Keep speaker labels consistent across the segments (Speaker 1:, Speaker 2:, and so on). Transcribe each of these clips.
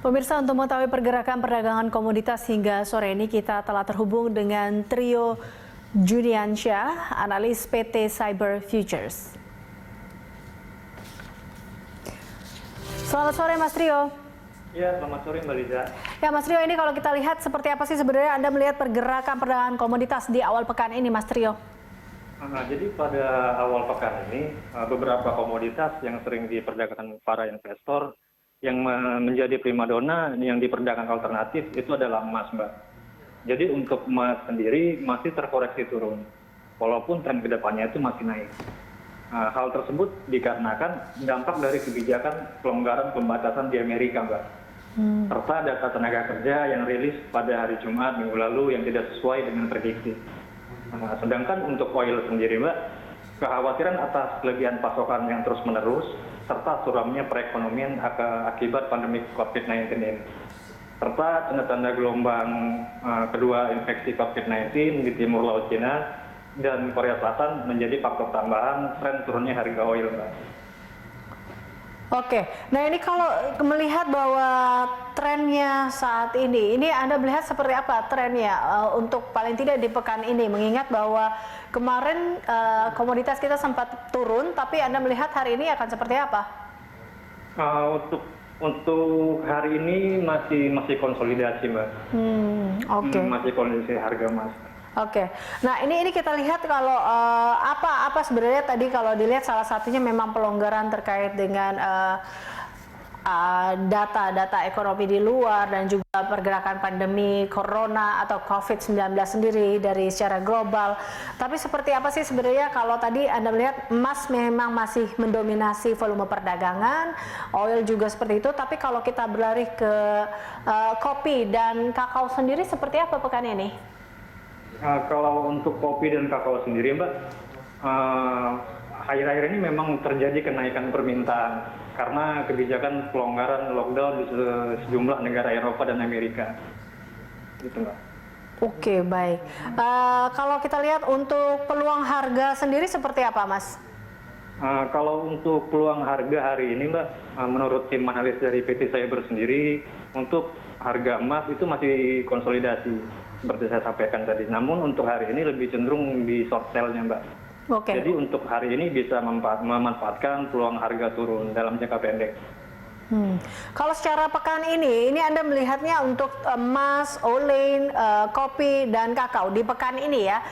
Speaker 1: Pemirsa, untuk mengetahui pergerakan perdagangan komoditas hingga sore ini kita telah terhubung dengan Trio Juniansyah, analis PT Cyber Futures. Selamat sore Mas Trio.
Speaker 2: Ya, selamat sore Mbak Liza.
Speaker 1: Ya Mas Trio, ini kalau kita lihat seperti apa sih sebenarnya Anda melihat pergerakan perdagangan komoditas di awal pekan ini Mas Trio?
Speaker 2: Jadi pada awal pekan ini beberapa komoditas yang sering diperdagangkan para investor yang menjadi primadona yang diperdagangkan alternatif itu adalah emas, Mbak. Jadi untuk emas sendiri masih terkoreksi turun, walaupun tren kedepannya itu masih naik. Hal tersebut dikarenakan dampak dari kebijakan pelonggaran pembatasan di Amerika, Mbak. Serta data tenaga kerja yang rilis pada hari Jumat minggu lalu yang tidak sesuai dengan prediksi. Sedangkan untuk oil sendiri, Mbak, kekhawatiran atas kelebihan pasokan yang terus-menerus serta suramnya perekonomian akibat pandemi COVID-19 ini. Serta tanda-tanda gelombang kedua infeksi COVID-19 di timur laut Cina dan Korea Selatan menjadi faktor tambahan tren turunnya harga oil, Mbak.
Speaker 1: Oke, nah ini kalau melihat bahwa trennya saat ini Anda melihat seperti apa trennya untuk paling tidak di pekan ini, mengingat bahwa kemarin komoditas kita sempat turun, tapi Anda melihat hari ini akan seperti apa?
Speaker 2: Untuk hari ini masih konsolidasi, Mbak.
Speaker 1: Oke.
Speaker 2: Masih konsolidasi harga emas.
Speaker 1: Oke, nah ini kita lihat kalau apa sebenarnya tadi kalau dilihat salah satunya memang pelonggaran terkait dengan data ekonomi di luar dan juga pergerakan pandemi corona atau COVID-19 sendiri dari secara global. Tapi seperti apa sih sebenarnya kalau tadi Anda melihat emas memang masih mendominasi volume perdagangan, oil juga seperti itu, tapi kalau kita berlari ke kopi dan kakao sendiri seperti apa pekan ini?
Speaker 2: Kalau untuk kopi dan kakao sendiri, Mbak, akhir-akhir ini memang terjadi kenaikan permintaan karena kebijakan pelonggaran lockdown di sejumlah negara Eropa dan Amerika. Gitu, Mbak.
Speaker 1: Oke, baik. Kalau kita lihat untuk peluang harga sendiri seperti apa, Mas?
Speaker 2: Kalau untuk peluang harga hari ini, Mbak, menurut tim analis dari PT Cyber sendiri, untuk harga emas itu masih konsolidasi, seperti saya sampaikan tadi. Namun untuk hari ini lebih cenderung di short sell-nya, Mbak.
Speaker 1: Oke.
Speaker 2: Jadi untuk hari ini bisa memanfaatkan peluang harga turun dalam jangka pendek.
Speaker 1: Kalau secara pekan ini Anda melihatnya untuk emas, olein, kopi, dan kakao di pekan ini ya,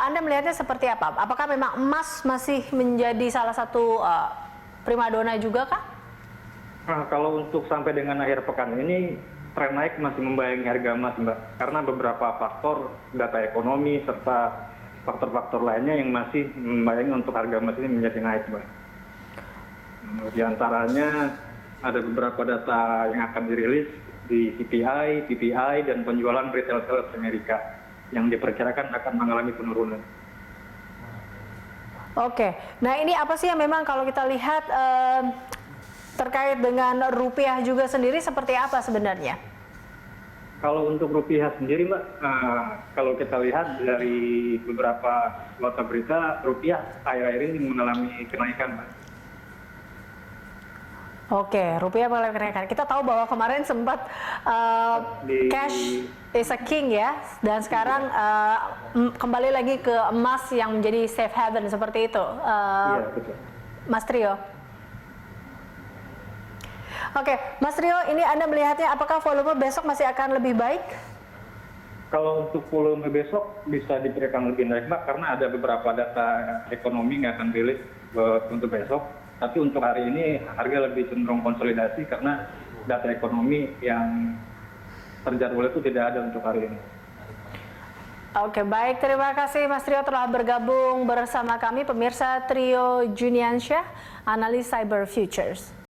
Speaker 1: Anda melihatnya seperti apa? Apakah memang emas masih menjadi salah satu primadona juga kah?
Speaker 2: Kalau untuk sampai dengan akhir pekan ini, tren naik masih membayangi harga emas, Mbak. Karena beberapa faktor data ekonomi serta faktor-faktor lainnya yang masih membayangi untuk harga emas ini menjadi naik, Mbak. Di antaranya ada beberapa data yang akan dirilis di CPI, PPI, dan penjualan retail sales Amerika yang diperkirakan akan mengalami penurunan.
Speaker 1: Oke, nah ini apa sih yang memang kalau kita lihat terkait dengan rupiah juga sendiri seperti apa sebenarnya?
Speaker 2: Kalau untuk rupiah sendiri, Mbak, kalau kita lihat dari beberapa nota berita, rupiah akhir-akhir ini mengalami kenaikan, Mbak.
Speaker 1: Oke, rupiah mengalami kenaikan. Kita tahu bahwa kemarin sempat cash is a king ya, dan sekarang kembali lagi ke emas yang menjadi safe haven seperti itu.
Speaker 2: Iya, betul.
Speaker 1: Mas Trio. Oke, Mas Trio, ini Anda melihatnya apakah volume besok masih akan lebih baik?
Speaker 2: Kalau untuk volume besok bisa diperkirakan lebih naik, Mbak, karena ada beberapa data ekonomi yang akan rilis untuk besok. Tapi untuk hari ini harga lebih cenderung konsolidasi karena data ekonomi yang terjadwal itu tidak ada untuk hari ini.
Speaker 1: Oke, baik. Terima kasih Mas Trio telah bergabung bersama kami, pemirsa. Trio Juniansyah, analis Cyber Futures.